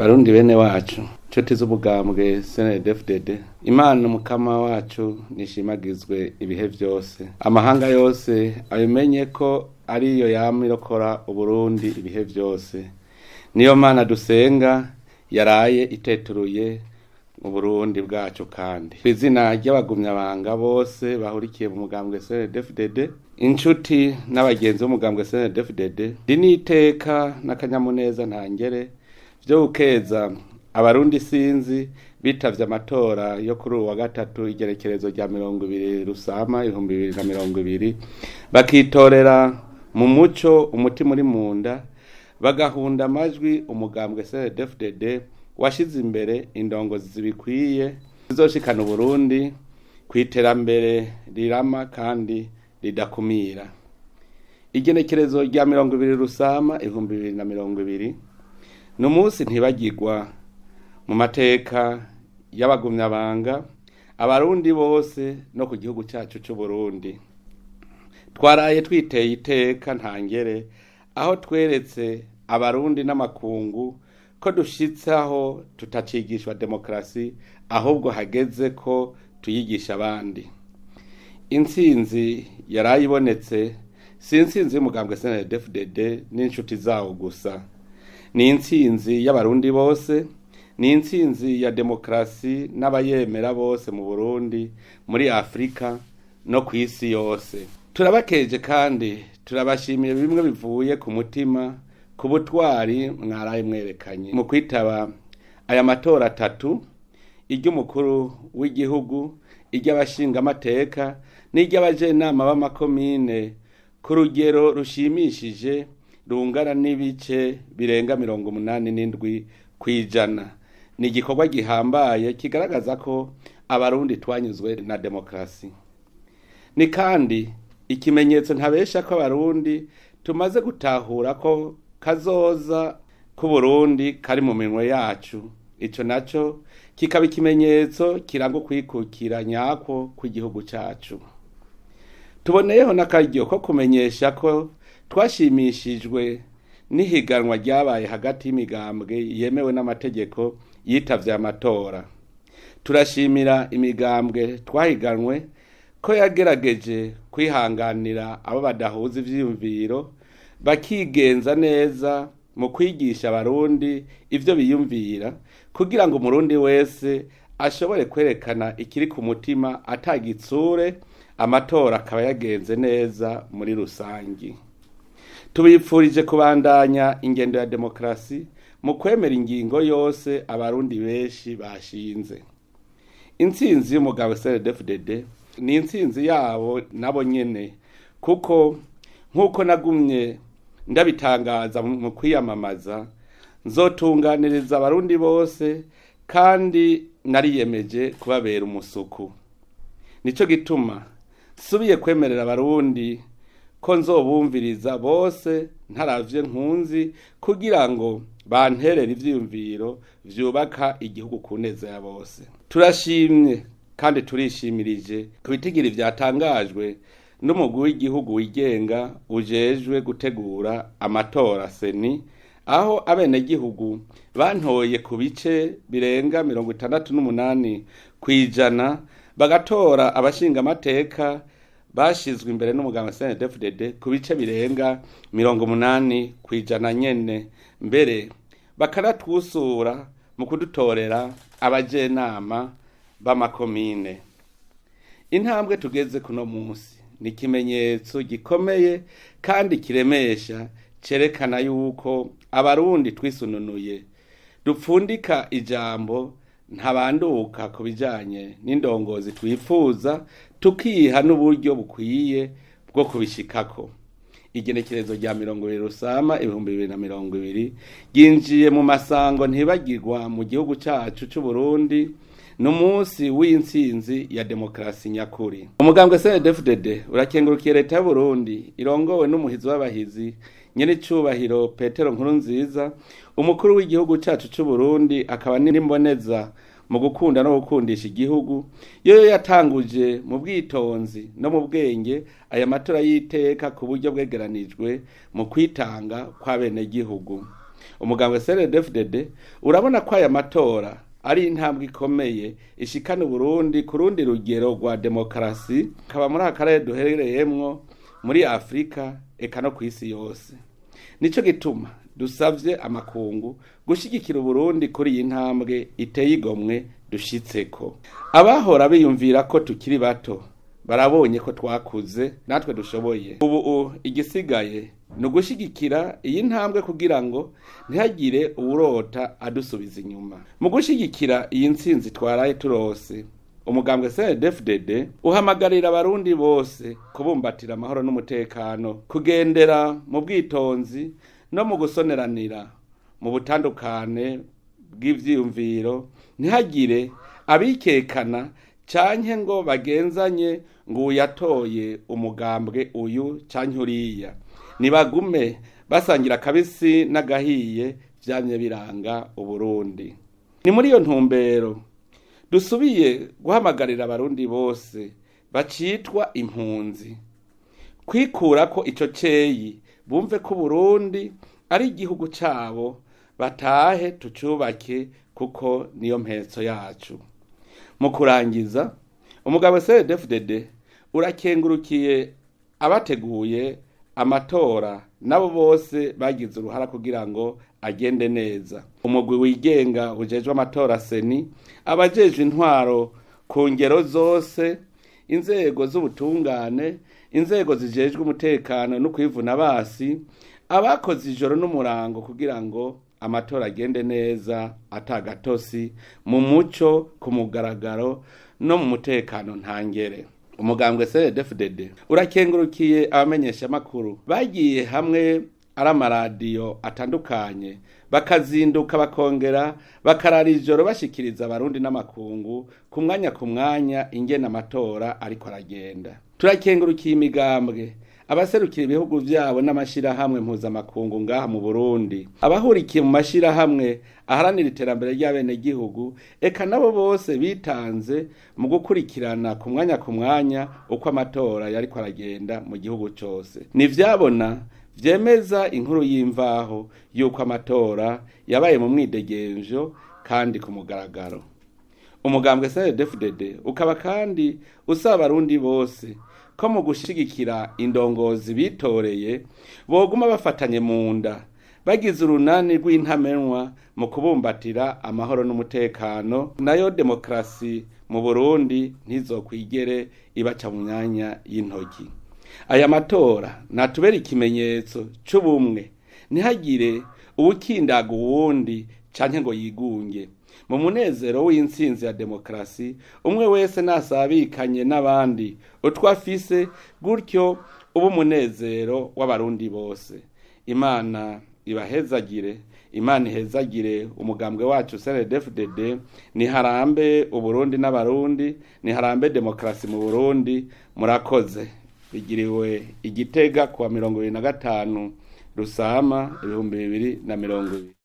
Barundi bene wacu, nshuti z'ubugambwe CNDD-FDD, Imana umukama wacu nishimagizwe ibihe vyose. Amahanga yose abimenye ko ariyo yama irokora Uburundi ibihe vyose. Niyo Mana dusenga yaraye iteturuye mu Burundi bwacu kandi. Kw'izina ry'abagumyabanga bose bahurikiye mu mugambwe CNDD-FDD, inshuti n'abagenzi b'umugambwe CNDD-FDD, diniteka n'akanyamuneza ntangere vyo gukeza abarundi sinzi bitavye amatora yo kuri uwa gatatu igerekerezo rya 20 Rusama 2020 bakitorera mu muco umutima uri munda bagahunda amajwi umugambwe CNDD-FDD washize imbere indongozi zibikwiye zizoshikana Burundi kwiterambere rirama kandi ridakumira. Igenekerezo rya 20 Rusama 2020 Numunsi ntibagirwa mu mateka y'abagumyabanga abarundi bose no ku gihugu cyacu cy'u Burundi. Twaraye twiteye iteka ntangere aho tweretse abarundi n'amakungu ko dushitsaho tutacigishwa demokrasi ahubwo hageze ko tuyigisha abandi. Intsinzi yarayibonetse, si intsinzi y'umugambwe CNDD-FDD n'inshuti zawo gusa. Ni intsinzi y'abarundi bose, ni intsinzi ya demokrasi n'abayemera bose mu Burundi, muri Afrika no ku isi yose. Turabakeje kandi turabashimiye bimwe bivuye ku mutima ku butwari mwaraye mwerekanye mu kwitaba aya matora atatu, iry'umukuru w'igihugu, iry'abashinga amateka n'iry'abajenama b'amakomine ku rugero rushimishije rungana n'ibice birenga 87 kwijana. Ni igikorwa gihambaye kigaragaza ko abarundi twanyuzwe na demokrasi. Ni kandi ikimenyetso ntabesha ko abarundi tumaze gutahura ko kazoza ku Burundi kari mu minwe yacu. Ico naco kikaba ikimenyetso kiranga kwikukira nyako ku gihugu cacu. Tuboneyeho n'akaryo ko kumenyesha ko twashimishijwe n'ihiganwa ryabaye hagati y'imigambwe yemewe n'amategeko yitavye amatora. Turashimira imigambwe twahiganwe ko yagerageje kwihanganira abo badahuza ivyiyumviro bakigenza neza mu kwigisha abarundi ivyo biyumvira kugira ngo umurundi wese ashobore kwerekana ikiri ku mutima atagitsure, amatora akaba yagenze neza muri rusangi. Tubipfurije kubandanya ingendo ya demokrasi mu kwemera ingingo yose abarundi benshi bashinze. Intsinzi y'umugabo CNDD-FDD ni intsinzi yabo nabo nyene, kuko nkuko nagumye ndabitangaza mu kwiyamamaza, nzotunganiriza abarundi bose kandi nariyemeje kubabera umusuku. Nico gituma subiye kwemerera abarundi ko nzobumviriza bose ntaravye nkunzi kugira ngo banterere ivyiyumviro vyubaka igihugu ku neza ya bose. Turashimye kandi turishimirije kubitigiri vyatangajwe n'umugwi w'igihugu wigenga ujejwe gutegura amatora seni, aho abenegihugu bantoye ku bice birenga 68 kwijana bagatora abashinga amateka bashizwe imbere n'umugambwe CNDD-FDD ku bice birenga 80 kwijana nyene, mbere bakaratwusura mu kudutorera abajenama b'amakomine. Intambwe tugeze kuno munsi ni ikimenyetso gikomeye kandi kiremesha cerekana yuko abarundi twisununuye dupfundika ijambo ntabanduka ku bijanye n'indongozi twifuza, tukiha n'uburyo bukwiye bwo kubishikako. Igenekerezo rya 20 Rusama 2020 ginjiye mu masango ntibagirwa mu gihugu cacu c'u Burundi, n'umunsi w'intsinzi ya demokrasi nyakuri. Umugambwe CNDD-FDD urakengurukiye leta y'u Burundi irongowe n'umuhizi w'abahizi nyene cubahiro Petero Nkurunziza, umukuru w'igihugu cacu c'u Burundi akaba n'imboneza mu gukunda no gukundisha igihugu. Yo yatanguje mu bwitonzi no mu bwenge aya matora y'iteka ku buryo bwegeranijwe mu kwitanga kwa bene gihugu. umugambwe CNDD-FDD urabona ko aya matora ari intambwe ikomeye ishikana Burundi ku rundi rugero rwa demokarasi kaba muri akarere duherereyemwo muri Afrika eka no kw'isi yose. Nico gituma dusavye amakungu gushigikira Burundi kuri iyi ntambwe iteye igomwe dushitseko. Abahora biyumvira ko tukiri bato barabonye ko twakuze natwe dushoboye. Ubu igisigaye no gushigikira iyi ntambwe kugira ngo ntihagire uwurota adusubiza inyuma. Mu gushigikira iyi ntsinzi twaraye turose, umugambwe CNDD-FDD uhamagarira abarundi bose kubumbatira amahoro n'umutekano, kugendera mu bwitonzi no mu gusoneranira mu butandukane bw'ivyiyumviro, ntihagire abikekana canke ngo bagenzanye ngo uyatoye umugambwe uyu canke uriya. Nibagume basangira kabisi n'agahiye vyamye biranga Uburundi. Ni muri iyo ntumbero dusubiye guhamagarira abarundi bose bacitwa impunzi kwikura ko ico ceyi, bumve ko Burundi ari igihugu cabo, batahe tucubake kuko niyo mpetso yacu. Mu kurangiza, umugambwe CNDD-FDD urakengurukiye abateguye amatora nabo bose bagize uruhara kugira ngo agende neza. Umugwi wigenga ujejwe amatora seni, abajejwe intwaro ku ngero zose, inzego z'ubutungane, inzego zijejwe umutekano no kwivuna basi, abakoze ijoro n'umurango kugira ngo amatora agende neza atagatosi, mu muco, ku mugaragaro no mu mutekano ntangere. Umugambwe CNDD-FDD urakengurukiye abamenyesha makuru bagiye hamwe ari amaradiyo atandukanye, bakazinduka bakongera bakarara ijoro bashikiriza abarundi n'amakungu ku mwanya ingene amatora ariko aragenda. Turakengurukiye imigambwe, abaserukira ibihugu vyabo n'amashirahamwe mpuzamakungu ngaha mu Burundi, abahurikiye mu mashirahamwe aharanira iterambere ry'abenegihugu, eka nabo bose bitanze mu gukurikirana ku mwanya uko amatora yariko aragenda mu gihugu cose. Nivyabona vyemeza inkuru y'imvaho yuko amatora yabaye mu mwidegemvyo kandi ku mugaragaro. Umugambwe CNDD-FDD ukaba kandi usaba abarundi bose ko mu gushigikira indongozi bitoreye boguma bafatanye mu nda, bagize urunani rw'intamenwa mu kubumbatira amahoro n'umutekano, nayo demokarasi mu Burundi ntizokwigere ibaca mu myanya y'intoki. Aya matora natubera ikimenyetso c'ubumwe, ntihagire uwukindaga uwundi canke ngo yigunge. Mu munezero w'intsinzi ya demokarasi, umwe wese nasabikanye n'abandi utwafise, gutyo ubu umunezero w'abarundi bose. Imana ibahezagire, Imana ihezagire umugambwe wacu CNDD-FDD, niharambe Uburundi n'abarundi, niharambe demokarasi mu Burundi. Murakoze. Bigiriwe Igitega kuwa 25 Rusama 2020.